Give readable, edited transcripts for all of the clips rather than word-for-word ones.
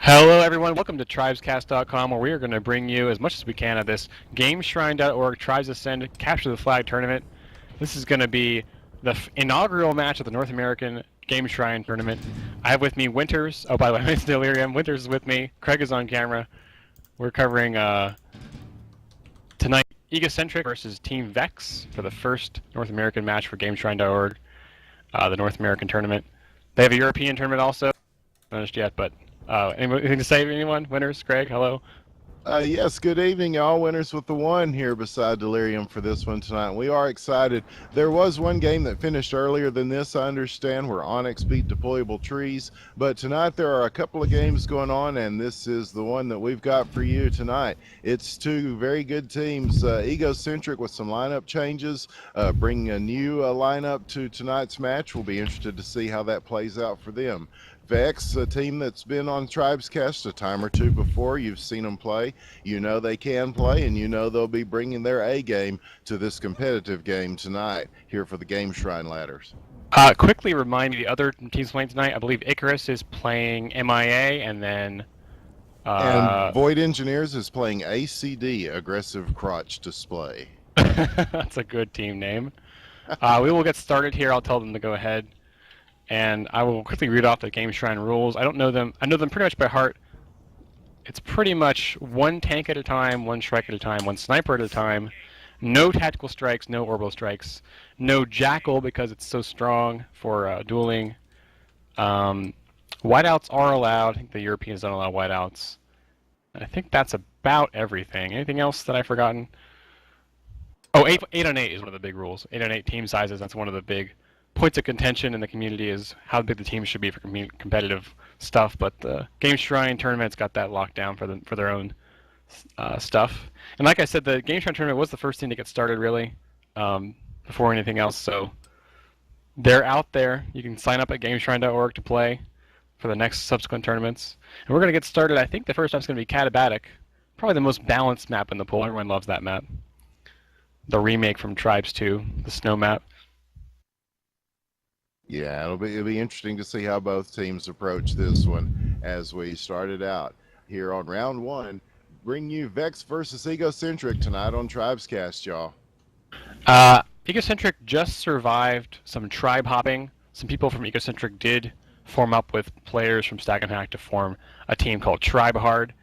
Hello everyone, welcome to tribescast.com, where we are going to bring you as much as we can of this GameShrine.org Tribes Ascend Capture the Flag tournament. This is going to be the inaugural match of the North American Game Shrine tournament. I have with me Winters. Oh, by the way, it's Delirium. Winters is with me. Craig is on camera. We're covering tonight Egocentric versus Team Vex for the first North American match for GameShrine.org, the North American tournament. They have a European tournament also. Not finished yet, but anything to say, anyone? Winners, Craig, hello. Yes, good evening, y'all. Winners with the one here beside Delirium for this one tonight. We are excited. There was one game that finished earlier than this, I understand, where Onyx beat Deployable Trees. But tonight there are a couple of games going on, and this is the one that we've got for you tonight. It's two very good teams. Egocentric with some lineup changes, bringing a new lineup to tonight's match. We'll be interested to see how that plays out for them. Vex, a team that's been on tribescast a time or two before. You've seen them play. You know they can play, and you know they'll be bringing their A game to this competitive game tonight here for the Game Shrine Ladders. Quickly remind me the other teams playing tonight. I believe Icarus is playing MIA, and then and Void Engineers is playing ACD, Aggressive Crotch Display. That's a good team name. We will get started here. I'll tell them to go ahead. And I will quickly read off the Game Shrine rules. I don't know them. I know them pretty much by heart. It's pretty much one tank at a time, one strike at a time, one sniper at a time. No tactical strikes, no orbital strikes. No jackal because it's so strong for dueling. Whiteouts are allowed. I think the Europeans don't allow whiteouts. And I think that's about everything. Anything else that I've forgotten? Oh, 8 on 8 is one of the big rules. 8 on 8 team sizes. That's one of the big points of contention in the community, is how big the team should be for competitive stuff. But the Game Shrine tournament's got that locked down for their own stuff. And like I said, the Game Shrine tournament was the first thing to get started, really, before anything else. So they're out there. You can sign up at GameShrine.org to play for the next subsequent tournaments. And we're going to get started. I think the first map's going to be Catabatic, probably the most balanced map in the pool. Everyone loves that map. The remake from Tribes 2, the snow map. Yeah, it'll be interesting to see how both teams approach this one as we started out here on round one. Bring you Vex versus Egocentric tonight on Tribescast, y'all. Egocentric just survived some tribe hopping. Some people from Egocentric did form up with players from Stack and Hack to form a team called Tribe Hard.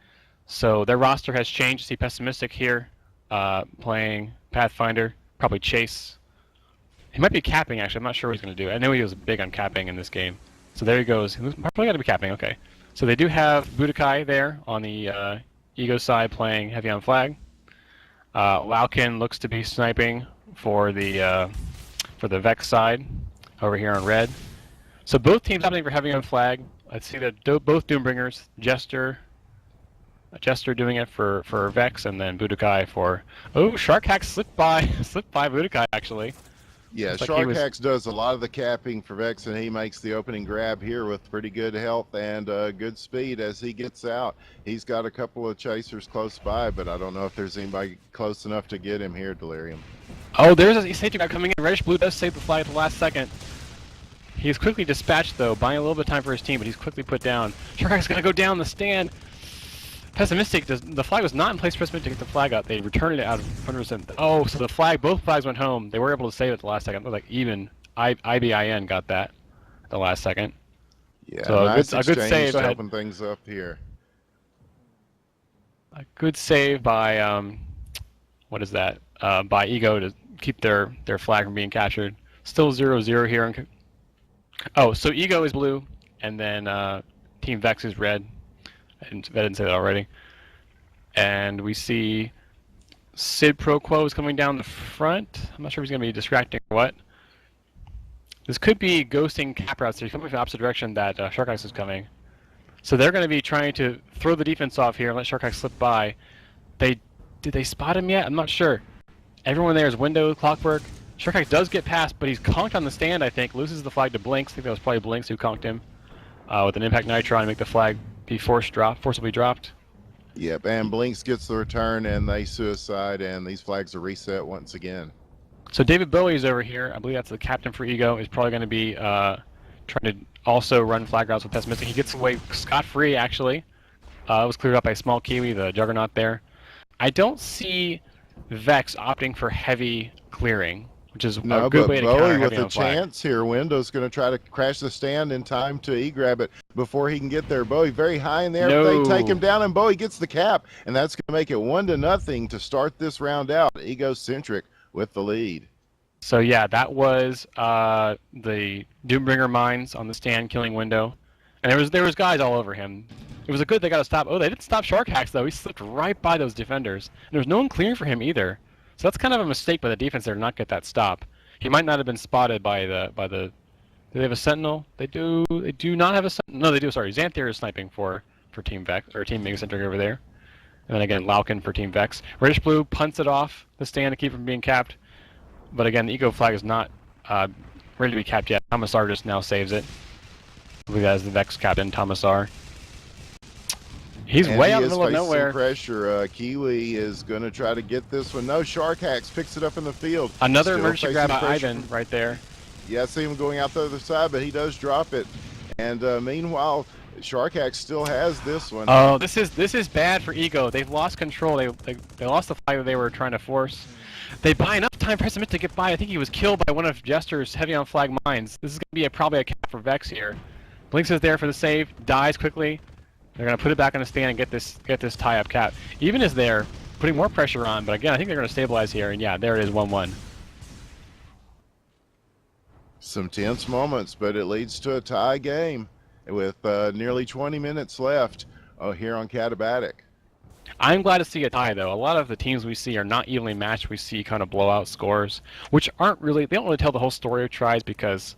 So their roster has changed. You see Pessimistic here playing Pathfinder, probably Chase. He might be capping, actually. I'm not sure what he's going to do. I know he was big on capping in this game. So there he goes. He's probably got to be capping. Okay. So they do have Budokai there on the Ego side playing Heavy on Flag. Laukin looks to be sniping for the Vex side over here on red. So both teams opting for Heavy on Flag. Let's see that both Doombringers. Jester doing it for Vex, and then Budokai for... Oh, Shark Hack slipped by Budokai, actually. Yeah, Shark does a lot of the capping for Vex, and he makes the opening grab here with pretty good health and good speed as he gets out. He's got a couple of chasers close by, but I don't know if there's anybody close enough to get him here, Delirium. Oh, there's a safety guy coming in. Reddish Blue does save the flag at the last second. He's quickly dispatched, though, buying a little bit of time for his team, but he's quickly put down. Shark's going to go down the stand. Pessimistic, the flag was not in place for Pessimistic to get the flag up. They returned it out of 100%. Oh, so both flags went home. They were able to save it at the last second. It was like even IBIN got that at the last second. Yeah, so nice a good save. to open things up here. A good save by what is that? By Ego to keep their flag from being captured. Still 0-0 here. Oh, so Ego is blue, and then Team Vex is red. I didn't say that already. And we see Sid Pro Quo is coming down the front. I'm not sure if he's going to be distracting or what. This could be ghosting cap routes. He's coming from the opposite direction that Sharkax is coming. So they're going to be trying to throw the defense off here and let Sharkax slip by. Did they spot him yet? I'm not sure. Everyone there is window, clockwork. Sharkax does get past, but he's conked on the stand, I think. Loses the flag to Blinks. I think that was probably Blinks who conked him with an Impact Nitron to make the flag be forcibly dropped. Yep, and Blinks gets the return, and they suicide, and these flags are reset once again. So David Bowie is over here. I believe that's the captain for Ego. Is probably going to be trying to also run flag routes with Pessimistic. He gets away scot-free, actually. It was cleared up by Small Kiwi, the Juggernaut there. I don't see Vex opting for heavy clearing, which is a No, good but way to counter Bowie heavy with a on flag. chance here. Window's going to try to crash the stand in time to e-grab it before he can get there. Bowie very high in there. They take him No. down, and Bowie gets the cap, and that's going to make it 1-0 to start this round out. Egocentric with the lead. So yeah, that was the Doombringer mines on the stand killing Window, and there was guys all over him. It was a good they got to stop. Oh, they didn't stop Shark Hacks though. He slipped right by those defenders, and there was no one clearing for him either. So that's kind of a mistake by the defense there to not get that stop. He might not have been spotted by the. Do they have a sentinel? They do. They do not have a sentinel. No, they do. Sorry, Xanthier is sniping for Team Vex or Team Megacentric over there, and then again Laukin for Team Vex. Reddish Blue punts it off the stand to keep from being capped. But again, the Eco flag is not ready to be capped yet. Tomasar just now saves it. I believe that is the Vex captain, Tomasar. He's way out in the middle of nowhere. Pressure. Kiwi is going to try to get this one. No, Shark Hacks picks it up in the field. Another Still emergency grab by pressure. Ivan right there. Yeah, I see him going out the other side, but he does drop it. And meanwhile, Shark Hacks still has this one. Oh, this is bad for Ego. They've lost control. They lost the flag that they were trying to force. They buy enough time for Pessimist to get by. I think he was killed by one of Jester's heavy on flag mines. This is going to be probably a cap for Vex here. Blinks is there for the save, dies quickly. They're going to put it back on the stand and get this tie-up cap. Even as they're putting more pressure on, but again, I think they're going to stabilize here, and yeah, there it is, 1-1. Some tense moments, but it leads to a tie game with nearly 20 minutes left here on Katabatic. I'm glad to see a tie, though. A lot of the teams we see are not evenly matched. We see kind of blowout scores, which aren't really, they don't really tell the whole story of tries because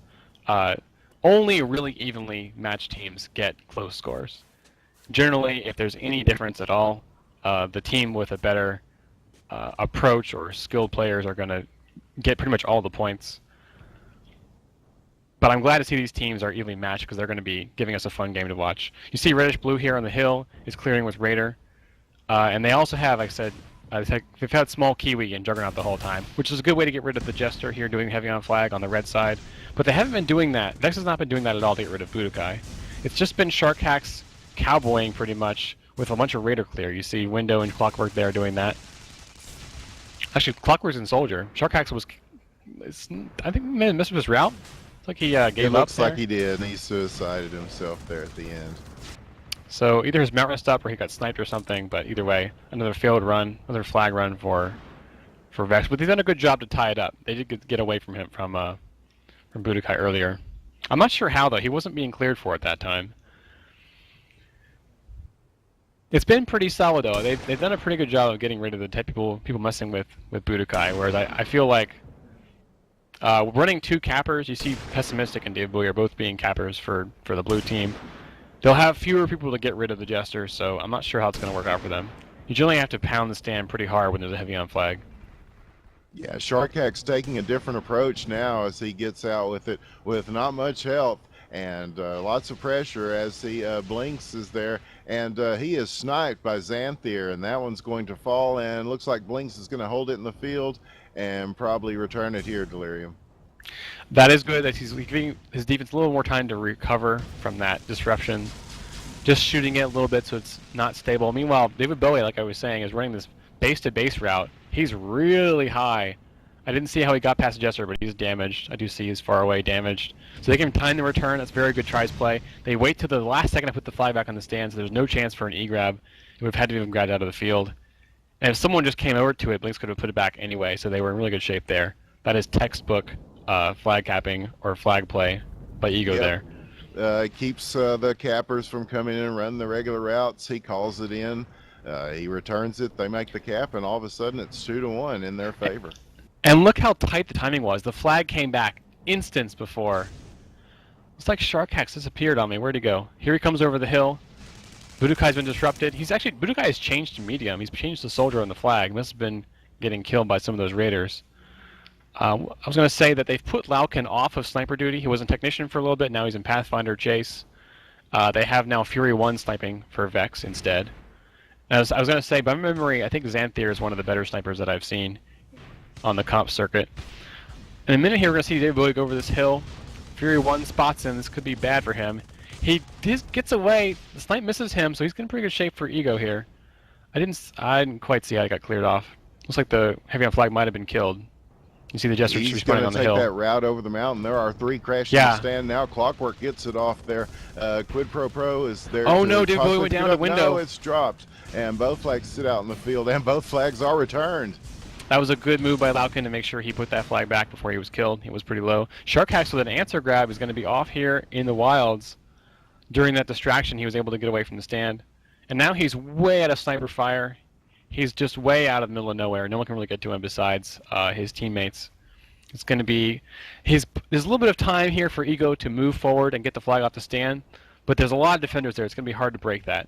only really evenly matched teams get close scores. Generally, if there's any difference at all, the team with a better approach or skilled players are going to get pretty much all the points. But I'm glad to see these teams are evenly matched because they're going to be giving us a fun game to watch. You see Reddish Blue here on the hill is clearing with Raider. And they also have, like I said, they've had Small Kiwi and Juggernaut the whole time, which is a good way to get rid of the Jester here doing heavy on flag on the red side. But they haven't been doing that. Vex has not been doing that at all to get rid of Budokai. It's just been Shark Hacks cowboying pretty much with a bunch of Raider clear. You see Window and Clockwork there doing that. Actually, Clockwork's in Soldier. Shark Hacks was, I think, he messed with his route. It's like he gave up there. It looks like he did, and he suicided himself there at the end. So either his mount messed up or he got sniped or something, but either way, another failed run, another flag run for Vex. But they've done a good job to tie it up. They did get away from him from Budokai earlier. I'm not sure how though. He wasn't being cleared for at that time. It's been pretty solid though. They've done a pretty good job of getting rid of the type of people messing with Budokai. Whereas I feel like running two cappers, you see Pessimistic and Dave Bowie are both being cappers for the blue team. They'll have fewer people to get rid of the Jester, so I'm not sure how it's going to work out for them. You generally have to pound the stand pretty hard when there's a heavy on flag. Yeah, Shark Hack's taking a different approach now as he gets out with it with not much help and lots of pressure as he Blinks is there, and he is sniped by Xanthier, and that one's going to fall, and looks like Blinks is going to hold it in the field and probably return it here, Delirium. That is good that he's giving his defense a little more time to recover from that disruption. Just shooting it a little bit so it's not stable. Meanwhile, David Bowie, like I was saying, is running this base-to-base route. He's really high. I didn't see how he got past Jester, but he's damaged. I do see he's far away damaged. So they can time the return. That's very good tries play. They wait till the last second to put the flag back on the stand, so there's no chance for an E-grab. It would have had to be grabbed out of the field. And if someone just came over to it, Blinks could have put it back anyway, so they were in really good shape there. That is textbook flag capping or flag play by Ego there. Keeps the cappers from coming in and running the regular routes. He calls it in. He returns it. They make the cap, and all of a sudden it's 2-1 in their favor. And look how tight the timing was. The flag came back instants before. It's like Shark Hacks disappeared on me. Where'd he go? Here he comes over the hill. Budokai's been disrupted. Budokai has changed to medium. He's changed the soldier on the flag. Must have been getting killed by some of those raiders. I was going to say that they've put Laukin off of sniper duty. He was in Technician for a little bit. Now he's in Pathfinder Chase. They have now Fury 1 sniping for Vex instead. As I was going to say, by memory, I think Xanthier is one of the better snipers that I've seen on the comp circuit. In a minute here, we're going to see David Bowie go over this hill. Fury 1 spots him. This could be bad for him. He gets away. The snipe misses him, so he's in pretty good shape for Ego here. I didn't quite see how he got cleared off. Looks like the heavy on flag might have been killed. You see the Jester He's respawning going on to the take hill. that route over the mountain. There are 3 crashing Yeah. the stand now. Clockwork gets it off there. Quid Pro Pro is there. Oh to no, David Bowie possibly went pick down it the up. window. No, it's dropped. And both flags sit out in the field, and both flags are returned. That was a good move by Laukin to make sure he put that flag back before he was killed. He was pretty low. Sharkhax with an answer grab is going to be off here in the wilds. During that distraction, he was able to get away from the stand. And now he's way out of sniper fire. He's just way out of the middle of nowhere. No one can really get to him besides his teammates. It's going to be... there's a little bit of time here for Ego to move forward and get the flag off the stand. But there's a lot of defenders there. It's going to be hard to break that.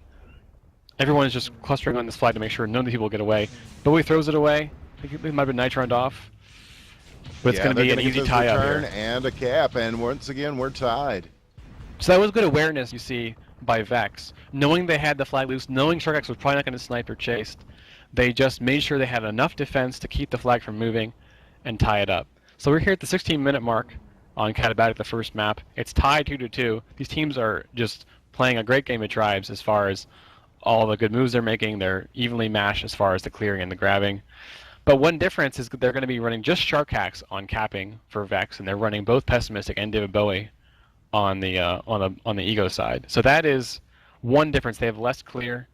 Everyone is just clustering on this flag to make sure none of the people get away. Bowie throws it away. I think it might have been nitroned off. But it's going to be an easy tie-up here. And a cap, and once again, we're tied. So that was good awareness, you see, by Vex. Knowing they had the flag loose, knowing Sharkx was probably not going to snipe or chased, they just made sure they had enough defense to keep the flag from moving and tie it up. So we're here at the 16-minute mark on Katabatic, the first map. It's tied 2-2. These teams are just playing a great game of Tribes as far as all the good moves they're making. They're evenly matched as far as the clearing and the grabbing. But one difference is that they're going to be running just Sharkhax on capping for Vex, and they're running both Pessimistic and David Bowie on the Ego side. So that is one difference. They have less clear,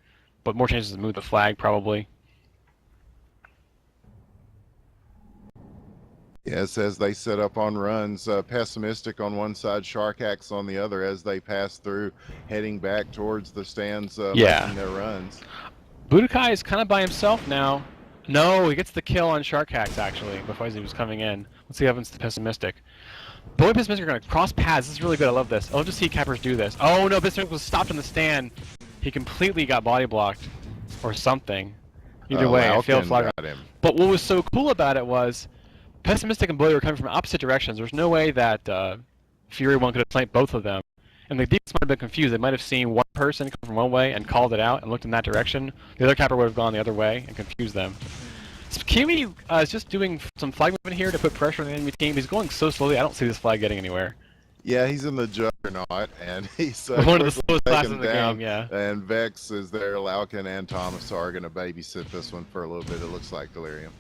but more chances to move the flag probably. Yes, as they set up on runs, Pessimistic on one side, Sharkhax on the other, as they pass through, heading back towards the stands, making their runs. Budokai is kind of by himself now. No, he gets the kill on Sharkhax actually before he was coming in. Let's see what happens to Pessimistic. Bowie and Pessimistic are going to cross paths. This is really good. I love this. I love to see cappers do this. Oh no, Pessimistic was stopped in the stand. He completely got body blocked or something. Either way, I failed flag. But what was so cool about it was Pessimistic and Bowie were coming from opposite directions. There's no way that Fury 1 could have sniped both of them. And the defense might have been confused. They might have seen one person come from one way and called it out and looked in that direction. The other capper would have gone the other way and confused them. So Kiwi is just doing some flag movement here to put pressure on the enemy team. He's going so slowly, I don't see this flag getting anywhere. Yeah, he's in the Juggernaut, and he's one of the slowest classes in the game, yeah. And Vex is there. Laukin and Thomas are going to babysit this one for a little bit, it looks like, Delirium.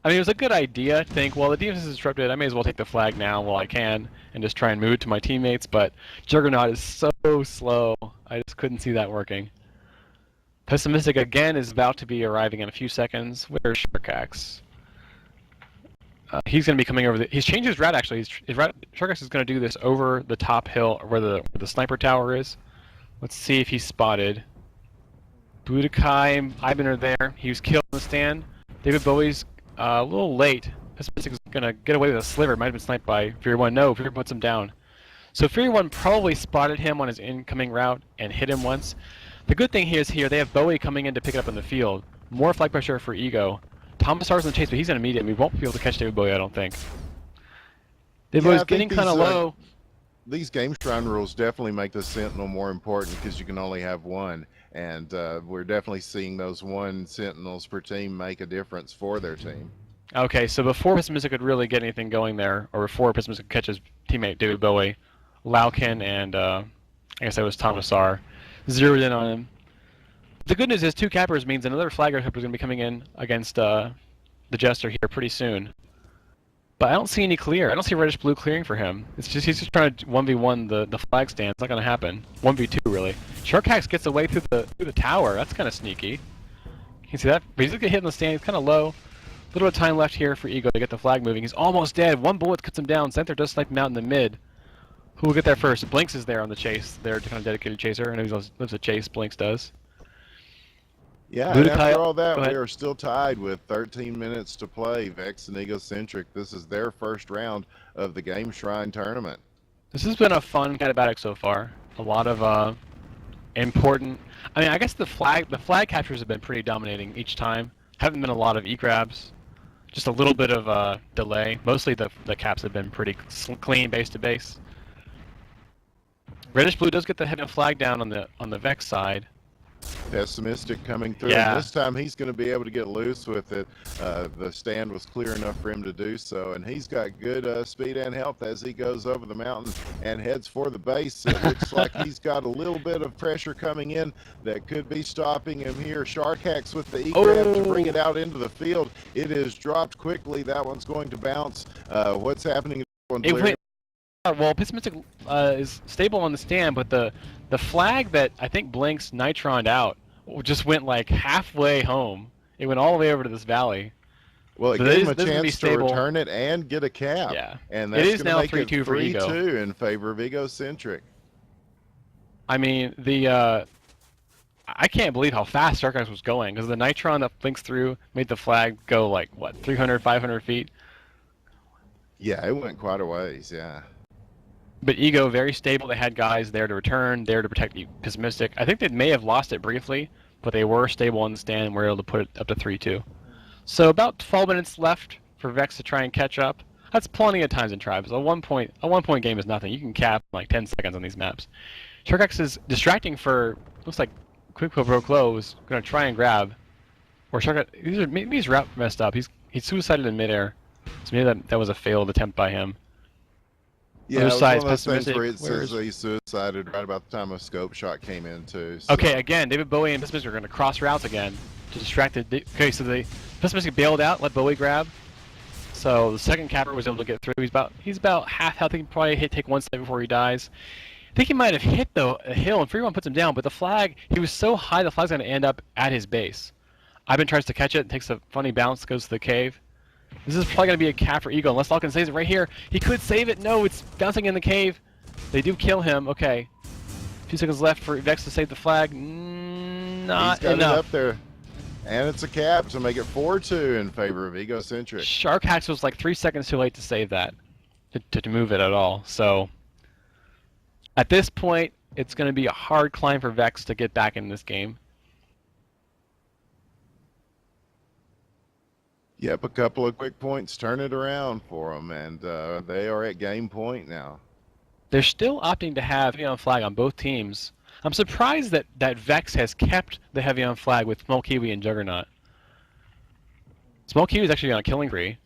I mean, it was a good idea to think, well, the defense is disrupted, I may as well take the flag now while I can and just try and move it to my teammates, but Juggernaut is so slow. I just couldn't see that working. Pessimistic again is about to be arriving in a few seconds. Where's Sharkhax? He's going to be coming over he's changed his route actually. Sharkhax is going to do this over the top hill where the sniper tower is. Let's see if he's spotted. Budokai and Ivan are there. He was killed in the stand. David Bowie's a little late. Pessimistic is going to get away with a sliver. Might have been sniped by Fury 1. No, Fury puts him down. So Fury 1 probably spotted him on his incoming route and hit him once. The good thing here is they have Bowie coming in to pick it up in the field. More flag pressure for Ego. Thomas R's in the chase, but he's in a medium. We won't be able to catch David Bowie, I don't think. David Bowie's getting kind of low. These game shrine rules definitely make the Sentinel more important because you can only have one. And we're definitely seeing those one Sentinels per team make a difference for their team. Okay, so before Pessimistic could really get anything going there, or before Pessimistic could catch his teammate David Bowie, Laukin and I guess that was Thomas R zeroed in on him. The good news is 2 cappers means another flagger capper is going to be coming in against the Jester here pretty soon. But I don't see any clear. I don't see reddish-blue clearing for him. It's just he's just trying to 1v1 the flag stand. It's not going to happen. 1v2 really. Sharkhax gets away through the tower. That's kind of sneaky. You can see that, but he's going to get hit in the stand. He's kind of low. A little bit of time left here for Ego to get the flag moving. He's almost dead. One bullet cuts him down. Center does snipe him out in the mid. Who will get there first? Blinks is there on the chase. They're kind of dedicated chaser. I know he lives a chase. Blinks does. Yeah, and after all that, we are still tied with 13 minutes to play. Vex and Egocentric. This is their first round of the Game Shrine tournament. This has been a fun Katabatic so far. A lot of important. I mean, I guess the flag captures have been pretty dominating each time. Haven't been a lot of E-grabs. Just a little bit of delay. Mostly the caps have been pretty clean base to base. Reddish blue does get the heavy flag down on the Vex side. Pessimistic coming through, and Yeah. this time he's going to be able to get loose with it. The stand was clear enough for him to do so, and he's got good speed and health as he goes over the mountain and heads for the base. It looks like he's got a little bit of pressure coming in that could be stopping him here. Shark Hacks with the E-grab to bring it out into the field. It is dropped quickly. That one's going to bounce. What's happening? Well, Pessimistic is stable on the stand, but the flag that I think blinks Nitroned out just went like halfway home. It went all the way over to this valley. Well, it So gave him a this is gonna be chance to stable. return it and get a cap. Yeah. And It that's is going to now make 3-2 it for Ego. 3-2 in favor of Egocentric. I mean, I can't believe how fast Shark Hacks was going, because the Nitron that blinks through made the flag go like, what, 300, 500 feet? Yeah, it went quite a ways, yeah. But Ego, very stable. They had guys there to return, there to protect Pessimistic. I think they may have lost it briefly, but they were stable on the stand and were able to put it up to 3-2. So about 12 minutes left for Vex to try and catch up. That's plenty of times in Tribes. A one point game is nothing. You can cap like 10 seconds on these maps. Sharkax is distracting for, looks like Quick Pro Close, going to try and grab. Or Sharkax, maybe his route messed up. He suicided in midair. So maybe that was a failed attempt by him. Yeah, it was one of those things Pessimistic. where it says he suicided right about the time a scope shot came in too. So. Okay, again, David Bowie and Pessimistic are going to cross routes again to distract it. Okay, so the Pessimistic bailed out, let Bowie grab. So the second capper was able to get through. He's about half health. He can probably take one step before he dies. I think he might have hit a hill, and Free One puts him down. But the flag, he was so high, the flag's going to end up at his base. Ivan tries to catch it and takes a funny bounce, goes to the cave. This is probably going to be a cap for Eagle, unless Falcon saves it right here. He could save it. No, it's bouncing in the cave. They do kill him. Okay. A few seconds left for Vex to save the flag. Not he's got enough. it up there. And it's a cap to make it 4-2 in favor of Egocentric. Shark Hacks was like 3 seconds too late to save that, to move it at all. So at this point, it's going to be a hard climb for Vex to get back in this game. Yep, a couple of quick points turn it around for them, and they are at game point now. They're still opting to have heavy on flag on both teams. I'm surprised that Vex has kept the heavy on flag with Small Kiwi and Juggernaut. Small Kiwi is actually on a killing spree.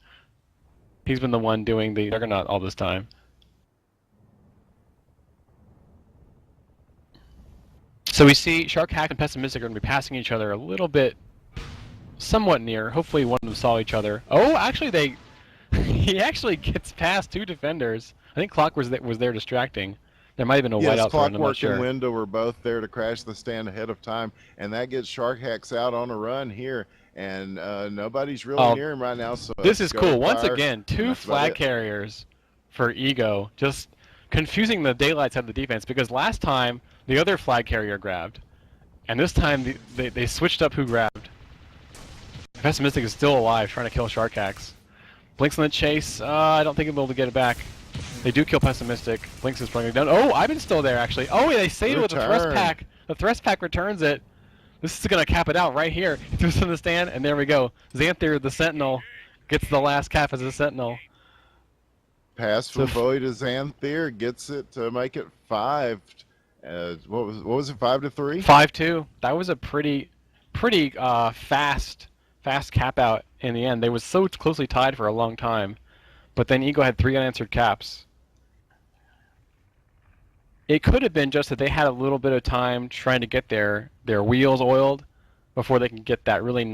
He's been the one doing the Juggernaut all this time. So we see Shark Hack and Pessimistic are going to be passing each other a little bit, somewhat near. Hopefully one of them saw each other. Oh, actually he actually gets past two defenders. I think Clock was there distracting. There might have been a whiteout thrown, I'm not Clockwork sure. and Window were both there to crash the stand ahead of time, and that gets Shark Hacks out on a run here, and nobody's really near him right now. So this is cool. Once fire. again, two flag carriers for Ego, just confusing the daylights out of the defense, because last time the other flag carrier grabbed, and this time they switched up who grabbed. Pessimistic is still alive, trying to kill Shark Hacks. Blinks on the chase. I don't think he'll be able to get it back. They do kill Pessimistic. Blinks is bringing it down. Oh, Ivan's still there, actually. Oh, they save it with the thrust pack. The thrust pack returns it. This is going to cap it out right here. He throws it in the stand, and there we go. Xanthir, the Sentinel, gets the last cap as a Sentinel. Pass from Bowie to Xanthir gets it to make it 5. What was it, 5-3? 5-2. That was a pretty fast cap out in the end. They was so closely tied for a long time, but then Ego had 3 unanswered caps. It could have been just that they had a little bit of time trying to get their wheels oiled before they can get that really